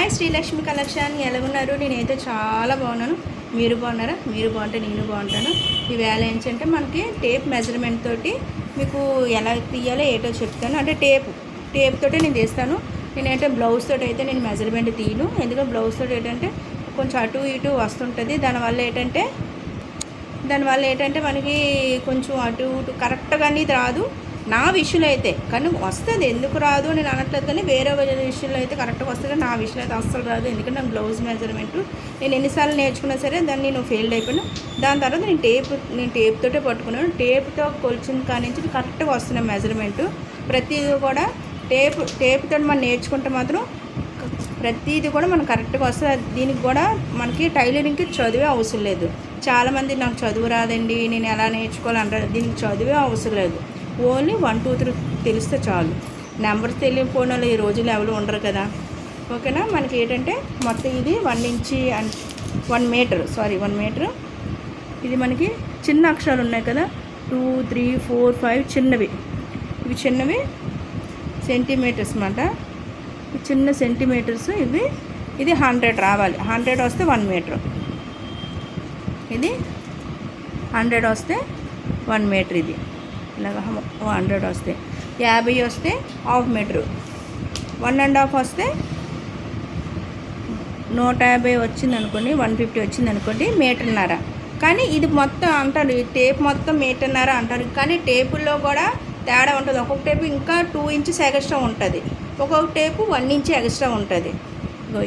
Hi Srilakshmi collection, ఎలాగున్నారు? నేనైతే చాలా బాగున్నాను. మీరు బాగున్నారా? మీరు బాగుంటే నేను బాగుంటాను. ఈవేళ ఏంటంటే మనకి టేప్ మెజర్మెంట్ తోటి మీకు ఎలా తీయాలో ఏటో చెప్తాను. అంటే టేప్ తోటి నేను తీస్తాను. నేనైతే బ్లౌజ్ తోటి అయితే నేను మెజర్మెంట్ తీయను. ఎందుకంటే బ్లౌజ్ తోటి ఏంటంటే కొంచెం అటు ఇటు వస్తుంటుంది. దానివల్ల ఏంటంటే మనకి కొంచెం అటు ఇటు కరెక్ట్గా అనేది రాదు. నా విషయంలో అయితే కానీ వస్తుంది, ఎందుకు రాదు నేను అనట్లేదు, కానీ వేరే విషయంలో అయితే కరెక్ట్గా వస్తుంది. నా విషయంలో అయితే అస్సలు రాదు. ఎందుకంటే నాకు బ్లౌజ్ మెజర్మెంట్ నేను ఎన్నిసార్లు నేర్చుకున్నా సరే దాన్ని నేను ఫెయిల్డ్ అయిపోయాను. దాని తర్వాత నేను టేప్ తోటే పట్టుకున్నాను. టేప్తో కొలిచిన కాడి నుంచి కరెక్ట్గా వస్తున్నాయి మెజర్మెంట్. ప్రతిదీ కూడా టేప్తో మనం నేర్చుకుంటే మాత్రం ప్రతిదీ కూడా మనకు కరెక్ట్గా వస్తుంది. దీనికి కూడా మనకి టైలరింగ్కి చదివే అవసరం లేదు. చాలామంది నాకు చదువు రాదండి, నేను ఎలా నేర్చుకోవాలంటారు. దీనికి చదివే అవసరం లేదు. ఓన్లీ 1 2 3 తెలిస్తే చాలు. నెంబర్స్ తెలియకపోయిన వాళ్ళు ఈ రోజులు ఎవరు ఉండరు కదా. ఓకేనా. మనకి ఏంటంటే మొత్తం ఇది 1 మీటర్. ఇది మనకి చిన్న అక్షరాలు ఉన్నాయి కదా, 2 3 4 5 చిన్నవి. ఇవి చిన్నవి సెంటీమీటర్స్ అన్నమాట. చిన్న సెంటీమీటర్స్ ఇవి. ఇది 100 రావాలి. 100 వస్తే 1 మీటర్. ఇది 100 వస్తే 1 మీటర్. ఇది ఇలాగ 100 వస్తే 50 వస్తే ½ మీటరు. 1.5 వస్తే 150 వచ్చింది అనుకోండి, 150 వచ్చింది అనుకోండి, మీటర్న్నర. కానీ ఇది మొత్తం అంటారు, ఈ టేప్ మొత్తం మీటర్న్నర అంటారు. కానీ టేపుల్లో కూడా తేడా ఉంటుంది. ఒక్కొక్క టేపు ఇంకా 2 ఇంచెస్ ఎక్స్ట్రా ఉంటుంది, ఒక్కొక్క టేపు 1 ఇంచ్ ఎక్స్ట్రా ఉంటుంది.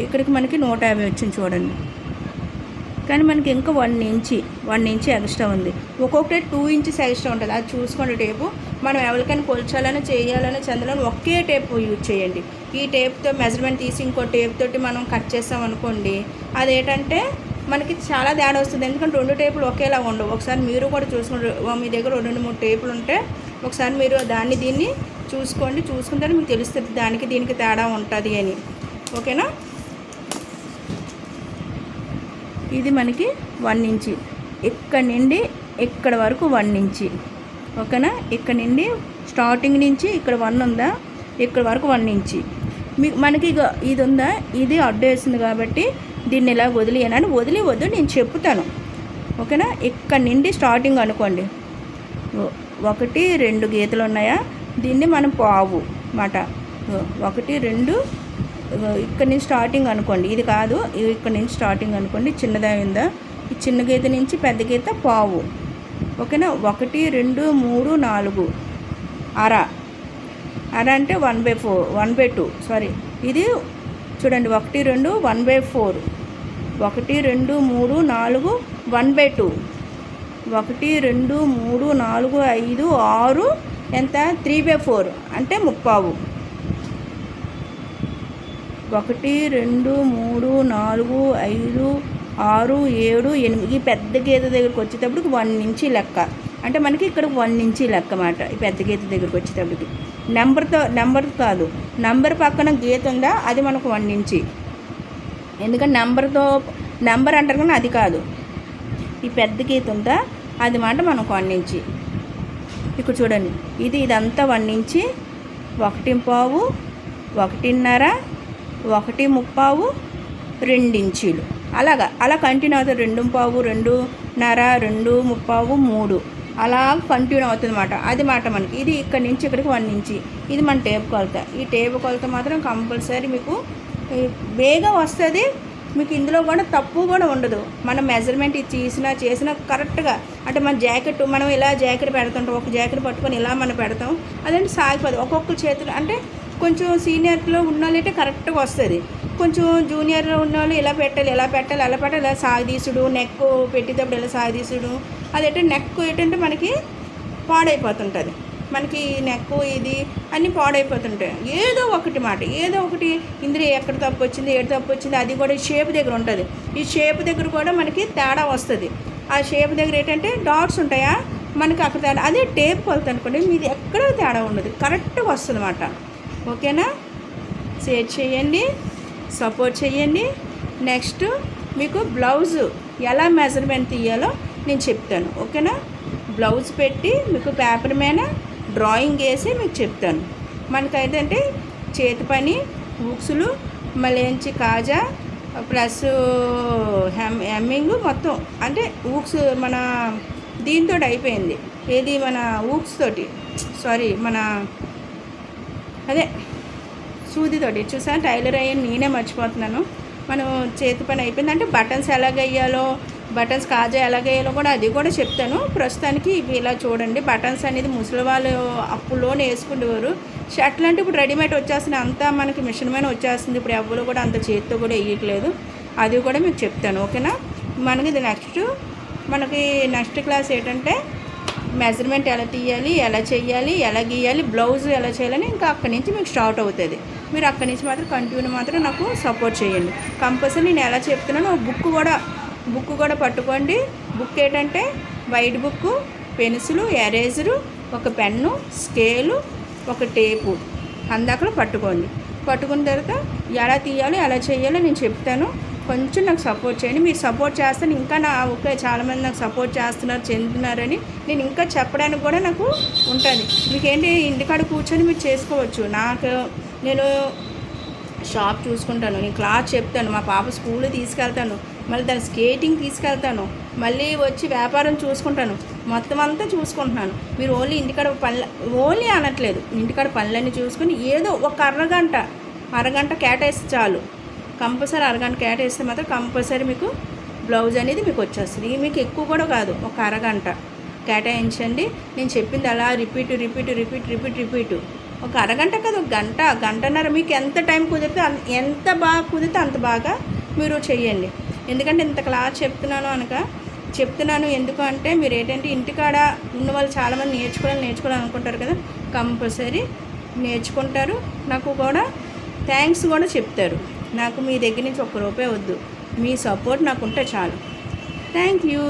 ఇక్కడికి మనకి 150 వచ్చింది చూడండి. కానీ మనకి ఇంకా 1 ఇంచ్ ఎక్స్ట్రా ఉంది. ఒక్కొక్కటి 2 ఇంచెస్ ఎక్స్ట్రా ఉంటుంది. అది చూసుకోండి. టేపు మనం ఎవరికైనా కొల్చాలని చేయాలని చెందాలని ఒకే టేపు యూజ్ చేయండి. ఈ టేప్తో మెజర్మెంట్ తీసి ఇంకో టేప్ తోటి మనం కట్ చేస్తాం అనుకోండి, అదేంటంటే మనకి చాలా తేడా వస్తుంది. ఎందుకంటే 2 టేపులు ఒకేలా ఉండవు. ఒకసారి మీరు కూడా చూసుకోండి. మీ దగ్గర 2 3 టేపులు ఉంటే ఒకసారి మీరు దీన్ని చూసుకుంటే మీకు తెలుస్తుంది దానికి దీనికి తేడా ఉంటుంది అని. ఓకేనా. ఇది మనకి 1 ఇంచ్. ఇక్కడ నుండి ఇక్కడ వరకు 1 ఇంచ్. ఓకేనా. ఇక్కడ నుండి స్టార్టింగ్ నుంచి ఇక్కడ 1 ఉందా, ఇక్కడ వరకు 1 ఇంచ్. మనకి ఇది ఉందా, ఇది అడ్డు వేసింది కాబట్టి దీన్ని ఇలా వదిలివద్దు, నేను చెప్తాను. ఓకేనా. ఇక్కడ నుండి స్టార్టింగ్ అనుకోండి, 1 2 గీతలు ఉన్నాయా, దీన్ని మనం పావు మాట 1 2 ఇక్కడ నుంచి స్టార్టింగ్ అనుకోండి. ఇది కాదు, ఇక్కడ నుంచి స్టార్టింగ్ అనుకోండి. చిన్నదా ఉందా, ఈ చిన్న గీత నుంచి పెద్ద గీత పావు. ఓకేనా. 1 2 3 4 అర అంటే 1/2. సారీ, ఇది చూడండి. 1 2 1/4. 1 2 3 4 1/2. 1 2 3 4 5 6 ఎంత, 3/4 అంటే 3/4. 1 2 3 4 5 6 7 8. ఈ పెద్ద గీత దగ్గరికి వచ్చేటప్పటికి 1 ఇంచ్ లెక్క. అంటే మనకి ఇక్కడ 1 ఇంచ్ లెక్క అన్నమాట. ఈ పెద్ద గీత దగ్గరికి వచ్చేటప్పటికి నెంబర్ కాదు, నెంబర్ పక్కన గీత ఉందా అది మనకు 1 ఇంచ్. ఎందుకంటే నెంబర్ అంటారు కానీ అది కాదు, ఈ పెద్ద గీత ఉందా అది మాట మనకు 1 ఇంచ్. ఇక్కడ చూడండి, ఇదంతా 1 ఇంచ్. 1.5 1.5 1.3 2 ఇంచీలు. అలా కంటిన్యూ అవుతుంది. 2.5 2.5 2.3 3 అలా కంటిన్యూ అవుతుంది అన్నమాట. అది మాట మనకి. ఇది ఇక్కడ నుంచి ఇక్కడికి 1 ఇంచ్. ఇది మన టేప్ కొలత. ఈ టేప్ కొలత మాత్రం కంపల్సరీ మీకు వేగా వస్తుంది. మీకు ఇందులో కూడా తప్పు కూడా ఉండదు. మనం మెజర్మెంట్ చేసిన కరెక్ట్గా. అంటే మన జాకెట్ మనం ఇలా జాకెట్ పెడుతుంటాం, ఒక జాకెట్ పట్టుకొని ఇలా మనం పెడతాం, అదంటే సాగిపోదు. ఒక్కొక్క చేతులు అంటే కొంచెం సీనియర్లో ఉన్న వాళ్ళైతే కరెక్ట్గా వస్తుంది. కొంచెం జూనియర్లో ఉన్న వాళ్ళు ఇలా పెట్టాలి ఇలా సాగదీసుడు, నెక్ పెట్టేటప్పుడు ఇలా సాగదీసుడు, అదేంటే నెక్ ఏంటంటే మనకి పాడైపోతుంటుంది. మనకి నెక్ ఇది అన్నీ పాడైపోతుంటాయి. ఏదో ఒకటి ఇందులో ఎక్కడ తప్పు వచ్చింది అది కూడా షేప్ దగ్గర ఉంటుంది. ఈ షేప్ దగ్గర కూడా మనకి తేడా వస్తుంది. ఆ షేప్ దగ్గర ఏంటంటే డాట్స్ ఉంటాయా, మనకి అక్కడ తేడా. అదే టేప్ కొలత అనుకోండి, మీది ఎక్కడ తేడా ఉండదు, కరెక్ట్గా వస్తుంది అన్నమాట. ఓకేనా. షేర్ చేయండి, సపోర్ట్ చేయండి. నెక్స్ట్ మీకు బ్లౌజ్ ఎలా మెజర్మెంట్ తీయాలో నేను చెప్తాను. ఓకేనా. బ్లౌజ్ పెట్టి మీకు పేపర్ మీద డ్రాయింగ్ వేసి మీకు చెప్తాను. మనకైతే చేతి పని బుక్స్లు మళ్ళీ కాజా ప్లస్ హెమ్మింగ్ మొత్తం అంటే ఊక్స్ మన దీంతో అయిపోయింది. ఏది మన ఊక్స్ తోటి, సారీ మన అదే సూదితోటి. చూసా టైలర్ అయ్యాను, నేనే మర్చిపోతున్నాను. మనం చేతి పని అయిపోయింది. అంటే బటన్స్ ఎలాగయ్యాలో, బటన్స్ కాజా ఎలాగయ్యాలో కూడా అది కూడా చెప్తాను. ప్రస్తుతానికి ఇవి ఇలా చూడండి. బటన్స్ అనేది ముసలి వాళ్ళు అప్పుల్లోనే వేసుకునేవారు. షర్ట్లు అంటే ఇప్పుడు రెడీమేడ్ వచ్చేస్తుంది, అంతా మనకి మిషన్ మీద వచ్చేస్తుంది. ఇప్పుడు ఎవరు కూడా అంత చేతితో కూడా వేయట్లేదు. అది కూడా మీకు చెప్తాను, ఓకేనా. మనకి ఇది నెక్స్ట్ క్లాస్ ఏంటంటే మెజర్మెంట్ ఎలా తీయాలి, ఎలా చేయాలి, ఎలా గీయాలి, బ్లౌజ్ ఎలా చేయాలని ఇంకా అక్కడి నుంచి మీకు స్టార్ట్ అవుతుంది. మీరు అక్కడి నుంచి మాత్రం కంటిన్యూ మాత్రం నాకు సపోర్ట్ చేయండి. కంపల్సరీ నేను ఎలా చెప్తున్నానో బుక్ కూడా పట్టుకోండి. బుక్ ఏంటంటే వైట్ బుక్, పెన్సిలు, ఎరేజరు, ఒక పెన్ను, స్కేలు, ఒక టేపు అందాకలో పట్టుకున్న తర్వాత ఎలా తీయాలి, ఎలా చేయాలో నేను చెప్తాను. కొంచెం నాకు సపోర్ట్ చేయండి. మీరు సపోర్ట్ చేస్తాను ఇంకా ఓకే చాలామంది నాకు సపోర్ట్ చెందుతున్నారని నేను ఇంకా చెప్పడానికి కూడా నాకు ఉంటుంది. మీకేంటి ఇంటికాడ కూర్చొని మీరు చేసుకోవచ్చు. నేను షాప్ చూసుకుంటాను, నేను క్లాస్ చెప్తాను, మా పాప స్కూల్ తీసుకెళ్తాను, మళ్ళీ దాని స్కేటింగ్ తీసుకెళ్తాను, మళ్ళీ వచ్చి వ్యాపారం చూసుకుంటాను, మొత్తం అంతా చూసుకుంటున్నాను. మీరు ఓన్లీ ఇంటికాడ ఓన్లీ అనట్లేదు, ఇంటికాడ పనులన్నీ చూసుకొని ఏదో ఒక అరగంట కేటాయిస్తే చాలు. కంపల్సరీ అరగంట కేటాయిస్తే మాత్రం కంపల్సరీ మీకు బ్లౌజ్ అనేది మీకు వచ్చేస్తుంది. మీకు ఎక్కువ కూడా కాదు, ఒక అరగంట కేటాయించండి. నేను చెప్పింది అలా రిపీట్ ఒక అరగంట కాదు, ఒక గంటన్నర మీకు ఎంత టైం కుదిరితే ఎంత బాగా కుదిరితే అంత బాగా మీరు చెయ్యండి. ఎందుకంటే ఇంత క్లాస్ చెప్తున్నాను ఎందుకు అంటే మీరు ఏంటంటే ఇంటికాడ ఉన్న వాళ్ళు చాలామంది నేర్చుకోవాలి అనుకుంటారు కదా, కంపల్సరీ నేర్చుకుంటారు. నాకు కూడా థ్యాంక్స్ కూడా చెప్తారు. నాకు మీ దగ్గర నుంచి ₹1 వద్దు, మీ సపోర్ట్ నాకు ఉంటే చాలు. Thank you.